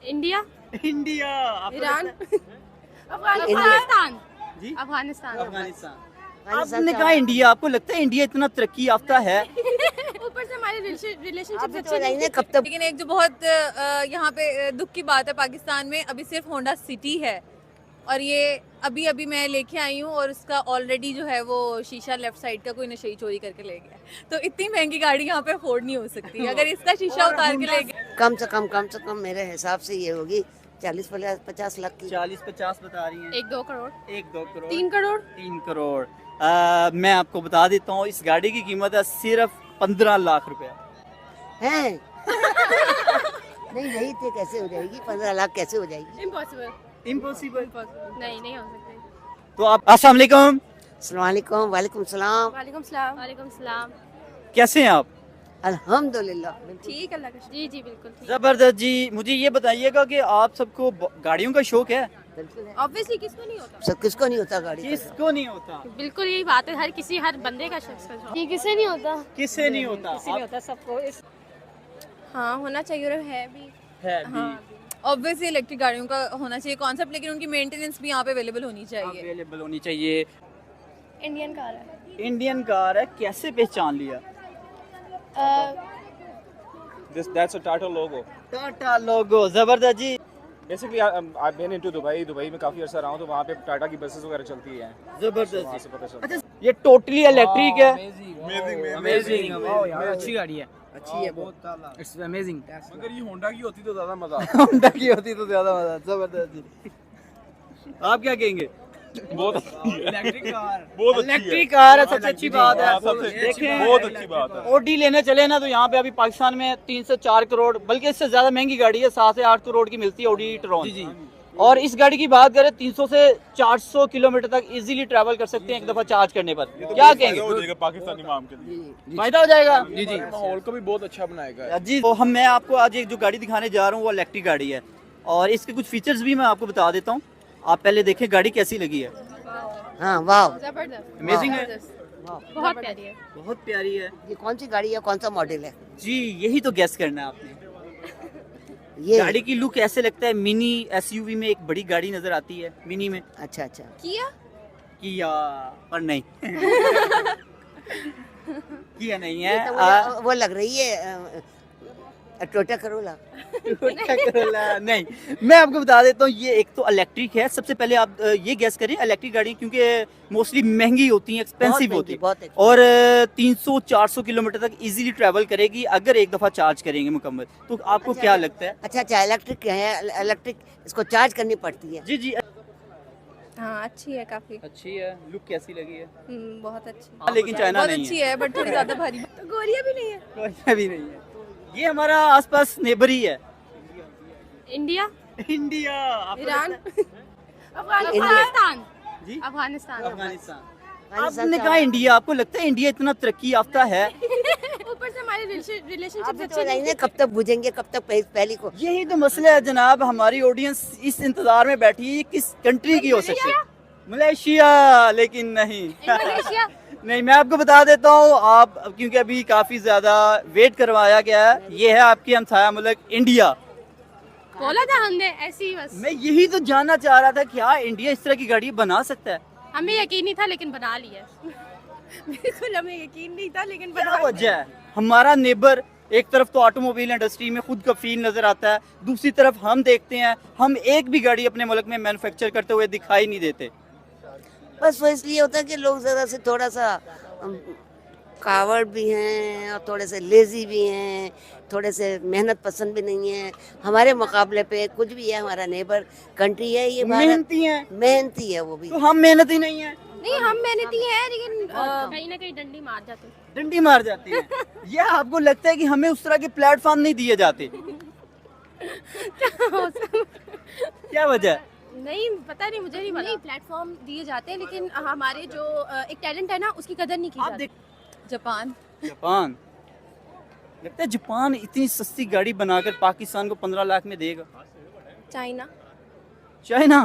India, India, Iran, Afghanistan जी अफगानिस्तान। अफगानिस्तान। आपने कहा India, आपको लगता है इंडिया इतना तरक्की याफ्ता है? ऊपर से हमारे रिलेशनशिप अच्छे नहीं नहीं कब तक। लेकिन एक जो बहुत यहाँ पे दुख की बात है पाकिस्तान में, अभी सिर्फ होंडा सिटी है और ये अभी अभी मैं लेके आई हूँ और उसका ऑलरेडी जो है वो शीशा लेफ्ट साइड का कोई नशेई चोरी करके ले गया। तो इतनी महंगी गाड़ी यहाँ पे अफोर्ड नहीं हो सकती। अगर इसका शीशा उतार के ले गया, कम से कम मेरे हिसाब से ये होगी 40-50 लाख की। 40-50 बता रही हैं। 1-2 करोड़, 1-2 करोड़, 3 करोड़। 3 करोड़। मैं आपको बता देता हूँ इस गाड़ी की कीमत है सिर्फ 15 लाख रुपया। हैं? नहीं नहीं तो कैसे हो जाएगी? 15 लाख कैसे हो जाएगी? Impossible, impossible. नहीं हो सकते। तो आप अस्सलाम वालेकुम, अस्सलाम वालेकुम। वालेकुम सलाम। वालेकुम सलाम। वालेकुम सलाम। कैसे हैं आप? अल्हम्दुलिल्लाह। ठीक है, अल्लाह का जी जी बिल्कुल ठीक। जबरदस्त जी। मुझे ये बताइएगा कि आप सबको गाड़ियों का शौक है? बिल्कुल है। ऑब्वियसली किसको नहीं होता? सब किसको नहीं होता गाड़ी का? किसको नहीं होता? बिल्कुल यही बात है, हर बंदे का शख्स का शौक। ये किसे नहीं होता? किससे नहीं होता? होता सबको। हाँ होना चाहिए और है भी। है भी। ऑब्वियसली इलेक्ट्रिक गाड़ियों का होना चाहिए कॉन्सेप्ट, लेकिन उनकी मेंटेनेंस भी यहाँ पे अवेलेबल होनी चाहिए। अवेलेबल होनी चाहिए। इंडियन कार है। इंडियन कार है, कैसे पहचान लिया? That's a Tata logo. Tata लोगो, जबरदस्त जी। Basically, I've been into Dubai. Dubai में काफ़ी अर्सा रहा हूँ, तो वहाँ पे टाटा की बसेस वगैरह चलती हैं। जबरदस्त वहाँ से पता चलता है। अच्छा, ये टोटली इलेक्ट्रिक है। अमेजिंग यार, अच्छी गाड़ी है, अच्छी है बहुत। It's amazing. मगर ये होंडा की होती तो ज़्यादा मज़ा होंडा की होती तो ज्यादा मजा। जबरदस्त जी। आप क्या कहेंगे? बहुत अच्छी है। इलेक्ट्रिक कार, बहुत अच्छी है। इलेक्ट्रिक कार है, सबसे अच्छी बात है। हाँ, सबसे देखें, बहुत अच्छी बात है। ओडी लेने चले ना तो यहाँ पे अभी पाकिस्तान में 3 से 4 करोड़, बल्कि इससे ज्यादा महंगी गाड़ी है, 7 से 8 करोड़ की मिलती है ओडी ट्रॉन। जी। और इस गाड़ी की बात करें 300 से 400 किलोमीटर तक इजीली ट्रैवल कर सकते हैं एक दफा चार्ज करने पर। क्या कहेंगे? हो जाएगा पाकिस्तानी माम के लिए। फायदा हो जाएगा जी। माहौल को भी बहुत अच्छा बनाएगा। जी। तो मैं आपको आज एक जो गाड़ी दिखाने जा रहा हूँ वो इलेक्ट्रिक गाड़ी है और इसके कुछ फीचर्स भी मैं आपको बता देता हूँ। आप पहले देखें गाड़ी कैसी लगी है। हाँ वाह। जबरदस्त, अमेजिंग है, बहुत प्यारी है। बहुत प्यारी है ये कौन सी गाड़ी है? कौन सा मॉडल है जी। यही तो गैस करना है आपने। ये? गाड़ी की लुक ऐसे लगता है मिनी एसयूवी में एक बड़ी गाड़ी नजर आती है मिनी में। अच्छा अच्छा। किया किया पर नहीं किया नहीं है। ये तो वो लग रही है टोयोटा करोला। नहीं, मैं आपको बता देता हूँ ये एक तो इलेक्ट्रिक है। सबसे पहले आप ये गैस करें इलेक्ट्रिक गाड़ी क्योंकि मोस्टली महंगी होती हैं, एक्सपेंसिव होती है बहुत और 300-400 किलोमीटर तक इजीली ट्रैवल करेगी अगर एक दफ़ा चार्ज करेंगे मुकम्मल। तो आपको क्या लगता है? अच्छा इलेक्ट्रिक है। इलेक्ट्रिक इसको चार्ज करनी पड़ती है। जी जी। हाँ अच्छी है, काफी अच्छी है। लुक कैसी लगी है? बहुत अच्छी। लेकिन चाइना बहुत नहीं अच्छी है बट थोड़ी ज्यादा भारी। तो गोरिया भी नहीं है। कोई भी नहीं है। ये हमारा आसपास नेबर ही है। India, India, Iran, Afghanistan. जी अफगानिस्तान। अफगानिस्तान। आपने कहा इंडिया, आपको लगता है इंडिया इतना तरक्की याफ्ता है? ऊपर से हमारे रिलेशनशिप अभी अच्छे तो नहीं, कब तक बुझेंगे? कब तक पहली को? यही तो मसला है जनाब। हमारी ऑडियंस इस इंतजार में बैठी है ये किस कंट्री की हो सकती है? मलेशिया। लेकिन नहीं मलेशिया। नहीं, मैं आपको बता देता हूँ आप, क्योंकि अभी काफी ज्यादा वेट करवाया गया है। ये है आपकी हमसाया मुल्क इंडिया। बोला था हमने ऐसे ही बस। मैं यही तो जानना चाह रहा था क्या इंडिया इस तरह की गाड़ी बना सकता है? हमें यकीन नहीं था लेकिन बना लिया। बिल्कुल हमें यकीन नहीं था लेकिन क्या बना वजह है? हमारा नेबर एक तरफ तो ऑटोमोबाइल इंडस्ट्री में खुद कफील नजर आता है, दूसरी तरफ हम देखते हैं हम एक भी गाड़ी अपने मुल्क में मैन्युफैक्चर करते हुए दिखाई नहीं देते। बस वो इसलिए होता है कि लोग ज़रा से थोड़ा सा कावड़ भी हैं और थोड़े से लेजी भी हैं, थोड़े से मेहनत पसंद भी नहीं है। हमारे मुकाबले पे कुछ भी है, हमारा नेबर कंट्री है ये भारत, मेहनती हैं मेहनती है वो भी। तो हम मेहनती नहीं है। नहीं हम मेहनती हैं लेकिन कहीं ना कहीं डंडी मार जाते। डंडी मार जाती है। ये आपको लगता है कि हमें उस तरह के प्लेटफॉर्म नहीं दिए जाते? क्या वजह? नहीं पता नहीं, मुझे नहीं पता। नहीं प्लेटफॉर्म दिए जाते हैं लेकिन हमारे जो एक टैलेंट है ना उसकी कदर नहीं की आप जाती। देख जापान जापान, लगता है जापान इतनी सस्ती गाड़ी बनाकर पाकिस्तान को 15 लाख में देगा। चाइना। चाइना?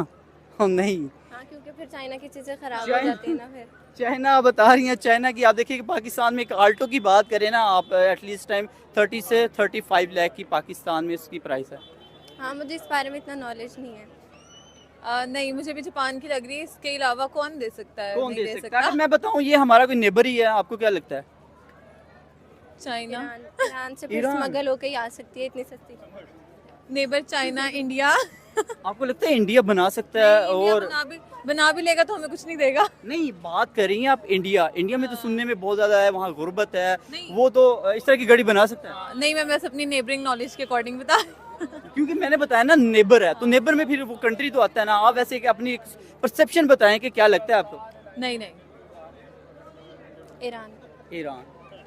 ओ नहीं, हाँ क्योंकि फिर चाइना की चीजें खराब हो चाइना- जाती है ना फिर। चाइना आप बता रही हैं चाइना की। आप देखिए कि पाकिस्तान में एक आल्टो की बात करें ना आप, एटलीस्ट टाइम 30 से 35 लाख की पाकिस्तान में इसकी प्राइस है। हाँ, मुझे इस बारे में इतना नॉलेज नहीं है। नहीं, मुझे भी जापान की लग रही है। इसके अलावा कौन दे सकता है? कौन नहीं दे सकता है? अगर मैं बताऊं ये हमारा कोई नेबर ही है, आपको क्या लगता है? चाइना, ईरान से फिर ईरान। स्मगल होकर ही आ सकती है इतनी सस्ती। Neighbour China, India. आपको लगता है इंडिया बना सकता है? इंडिया और बना भी लेगा तो हमें कुछ नहीं देगा। नहीं, बात कर रही हैं आप इंडिया में तो सुनने में बहुत ज्यादा है, वहाँ गुर्बत है, नहीं। वो तो इस तरह की गाड़ी बना सकता है। नहीं, मैं बस अपनी नेबरिंग नॉलेज के अकॉर्डिंग बता। क्योंकि मैंने बताया ना नेबर है, तो नेबर में फिर वो कंट्री तो आता है ना। आप वैसे कि अपनी परसेप्शन बताएं कि क्या लगता है आपको? नहीं, ईरान।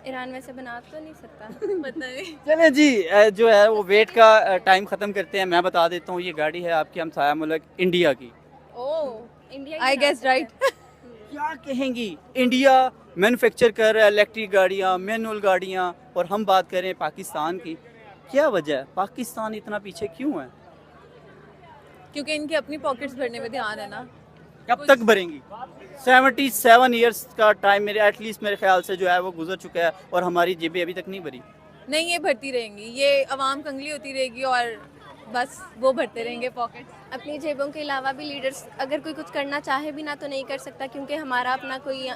ईरान वैसे बना तो नहीं सकता। पता नहीं। चले जी, जो है वो वेट का टाइम खत्म करते हैं। मैं बता देता हूँ, ये गाड़ी है आपकी हमसाया मुल्क इंडिया की। ओह, इंडिया आई गेस राइट। क्या कहेंगी? इंडिया मैन्युफैक्चर कर रहा है इलेक्ट्रिक गाड़ियाँ, मैनुअल गाड़ियाँ, और हम बात करें पाकिस्तान की। क्या वजह है, पाकिस्तान इतना पीछे क्यों है? क्योंकि इनकी अपनी पॉकेट्स भरने में ध्यान है ना। कब तक भरेंगी? 77 ईयर्स का टाइम मेरे एटलीस्ट मेरे ख्याल से जो है वो गुजर चुका है, और हमारी जेबें अभी तक नहीं भरी। नहीं, ये भरती रहेंगी, ये अवाम कंगली होती रहेगी और बस वो भरते रहेंगे पॉकेट्स। अपनी जेबों के अलावा भी लीडर्स अगर कोई कुछ करना चाहे भी ना तो नहीं कर सकता, क्योंकि हमारा अपना कोई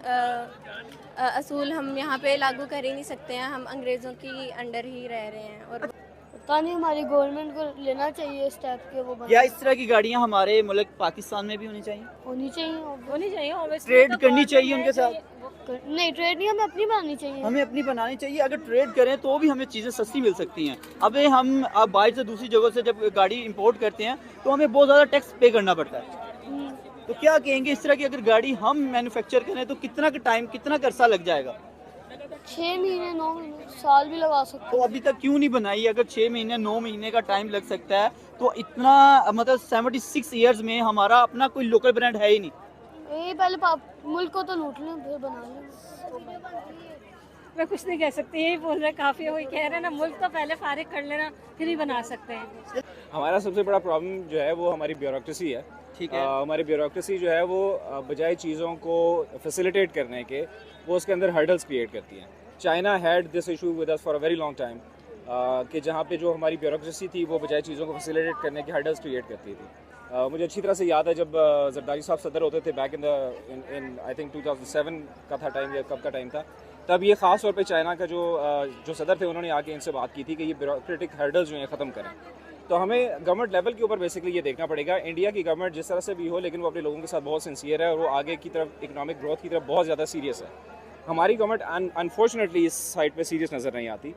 असूल हम यहाँ पे लागू कर ही नहीं सकते हैं। हम अंग्रेज़ों की अंडर ही रह रहे हैं। और पता नहीं, हमारी गवर्नमेंट को लेना चाहिए इस टाइप के वो क्या इस तरह की गाड़ियाँ हमारे मुल्क पाकिस्तान में भी होनी चाहिए? होनी चाहिए ट्रेड करनी चाहिए उनके साथ? नहीं, ट्रेड नहीं, हमें अपनी बनानी चाहिए। हमें अपनी बनानी चाहिए। अगर ट्रेड करें तो भी हमें चीज़ें सस्ती मिल सकती हैं। अब अब बाहर से दूसरी जगह से जब गाड़ी इंपोर्ट करते हैं तो हमें बहुत ज़्यादा टैक्स पे करना पड़ता है। तो क्या कहेंगे, इस तरह की अगर गाड़ी हम मैन्युफैक्चर करें तो कितना का टाइम, कितना का अरसा लग जाएगा? 6 महीने 9 महीने साल भी लगा सकते तो अभी तक क्यों नहीं बनाई? अगर 6 महीने 9 महीने का टाइम लग सकता है तो इतना मतलब 76 ईयर्स में हमारा अपना कोई लोकल ब्रांड है ही नहीं। हैं। ये पहले मुल्क को तो लूट लें फिर बना लें। मैं कुछ नहीं कह सकती, यही बोल रहे, काफ़ी वही कह रहे हैं ना, मुल्क तो पहले फारिग कर लेना फिर ही बना सकते हैं। हमारा सबसे बड़ा प्रॉब्लम जो है वो हमारी ब्यूरोक्रेसी है। ठीक है। हमारी ब्यूरोक्रेसी जो है वो बजाय चीज़ों को फैसिलिटेट करने के वो उसके अंदर हर्डल्स क्रिएट करती हैं। China had this issue with us for a very long time, कि जहाँ पे जो हमारी ब्यूरोक्रेसी थी वो बजाय चीज़ों को फैसिलिटेट करने के हर्डल्स क्रिएट करती थी। मुझे अच्छी तरह से याद है जब जरदारी साहब सदर होते थे बैक इन आई थिंक 2007 का था टाइम, या कब का टाइम था, तब ये ख़ास तौर पे चाइना का जो सदर थे उन्होंने आके इनसे बात की थी कि ये ब्यूरोक्रेटिक हर्डल्स जो हैं ख़त्म करें। तो हमें गवर्नमेंट लेवल के ऊपर बेसिकली ये देखना पड़ेगा। इंडिया की गवर्नमेंट जिस तरह से भी हो, लेकिन वो अपने लोगों के साथ बहुत सिंसियर है और वो आगे की तरफ इकोनॉमिक ग्रोथ की तरफ बहुत ज़्यादा सीरियस है। हमारी गवर्नमेंट अनफॉर्चुनेटली इस साइड पे सीरियस नज़र नहीं आती,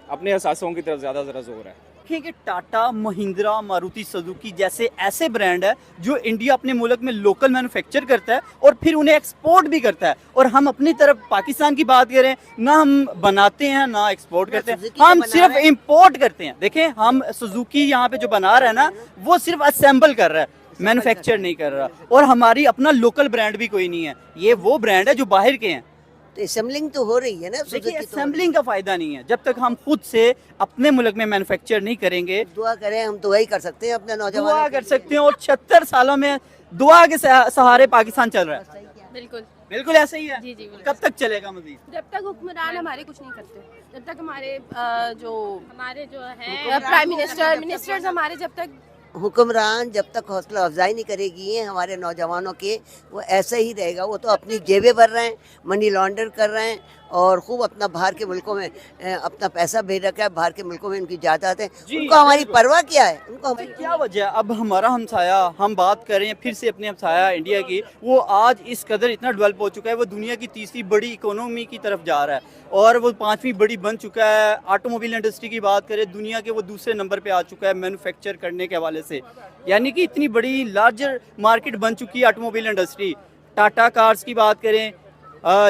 अपने असासों की तरफ ज़्यादा ज़ोर है। देखें कि टाटा, महिंद्रा, मारुति सुजुकी जैसे ऐसे ब्रांड है जो इंडिया अपने मुल्क में लोकल मैन्युफैक्चर करता है और फिर उन्हें एक्सपोर्ट भी करता है। और हम अपनी तरफ पाकिस्तान की बात करें, ना हम बनाते हैं ना एक्सपोर्ट करते हैं, हम सिर्फ इंपोर्ट करते हैं। देखें, हम सुजुकी यहाँ पे जो बना रहा है ना, वो सिर्फ असेंबल कर रहा है, मैन्युफैक्चर नहीं कर रहा। और हमारी अपना लोकल ब्रांड भी कोई नहीं है, ये वो ब्रांड है जो बाहर के हैं। तो असेंबलिंग तो हो रही है ना। देखिए, सुजुकी तो असेंबलिंग का फायदा नहीं है जब तक हम खुद से अपने मुल्क में मैन्युफैक्चर नहीं करेंगे। दुआ करें, हम दुआ ही कर सकते हैं अपने नौजवानों दुआ के कर लिए। सकते हैं, और 76 सालों में दुआ के सहारे पाकिस्तान चल रहा है। बिल्कुल बिल्कुल ऐसे ही है। जी जी, बिल्कुल। कब तक चलेगा मजीद? जब तक हुक्मरान हमारे कुछ नहीं करते, जब तक हमारे हमारे जो है प्राइम मिनिस्टर्स हमारे जब तक हुक्मरान जब तक हौसला अफजाई नहीं करेगी हमारे नौजवानों के, वो ऐसे ही रहेगा। वो तो अपनी जेबें भर रहे हैं, मनी लॉन्डर कर रहे हैं और खूब अपना बाहर के मुल्कों में अपना पैसा भेज रखा है। बाहर के मुल्कों में उनकी जायदाद है, उनको हमारी परवाह क्या है? उनको क्या वजह है? अब हमारा हमसाया, हम बात करें फिर से अपने हमसाया इंडिया की, वो आज इस कदर इतना डेवलप हो चुका है, वो दुनिया की तीसरी बड़ी इकोनॉमी की तरफ जा रहा है और वो 5वीं बड़ी बन चुका है। ऑटोमोबाइल इंडस्ट्री की बात करें, दुनिया के वो दूसरे नंबर पे आ चुका है मैन्युफैक्चर करने के हवाले से, यानी कि इतनी बड़ी लार्जर मार्केट बन चुकी है ऑटोमोबाइल इंडस्ट्री। टाटा कार्स की बात करें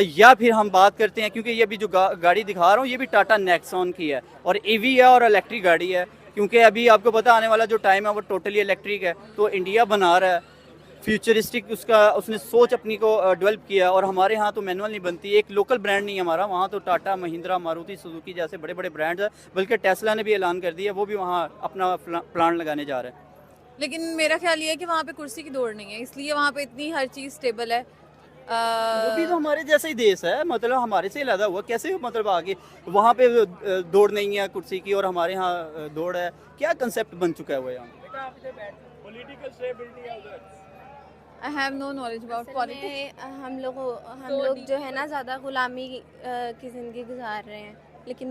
या फिर हम बात करते हैं, क्योंकि ये भी जो गाड़ी दिखा रहा हूँ ये भी टाटा नेक्सॉन की है और ईवी है और इलेक्ट्रिक गाड़ी है, क्योंकि अभी आपको पता आने वाला जो टाइम है वो टोटली इलेक्ट्रिक है। तो इंडिया बना रहा है फ्यूचरिस्टिक, उसने सोच अपनी को डेवलप किया। और हमारे यहाँ तो मैनुअल नहीं बनती, एक लोकल ब्रांड नहीं है हमारा, वहाँ तो टाटा, महिंद्रा, मारुति सुजुकी जैसे बड़े बड़े ब्रांड्स हैं, बल्कि टेस्ला ने भी ऐलान कर दिया वो भी वहाँ अपना प्लांट लगाने जा रहा है। लेकिन मेरा ख्याल ये है कि वहाँ पे कुर्सी की दौड़ नहीं है, इसलिए वहाँ पे इतनी हर चीज़ स्टेबल है। वो भी तो हमारे जैसा ही देश है, मतलब हमारे से अलग हुआ कैसे, मतलब आगे वहाँ पे दौड़ नहीं है कुर्सी की और हमारे यहाँ दौड़ है, क्या कंसेप्ट बन चुका है वो यहाँ? I have no knowledge about politics. हम लोग जो है ना ज़्यादा गुलामी की ज़िंदगी गुजार रहे हैं, लेकिन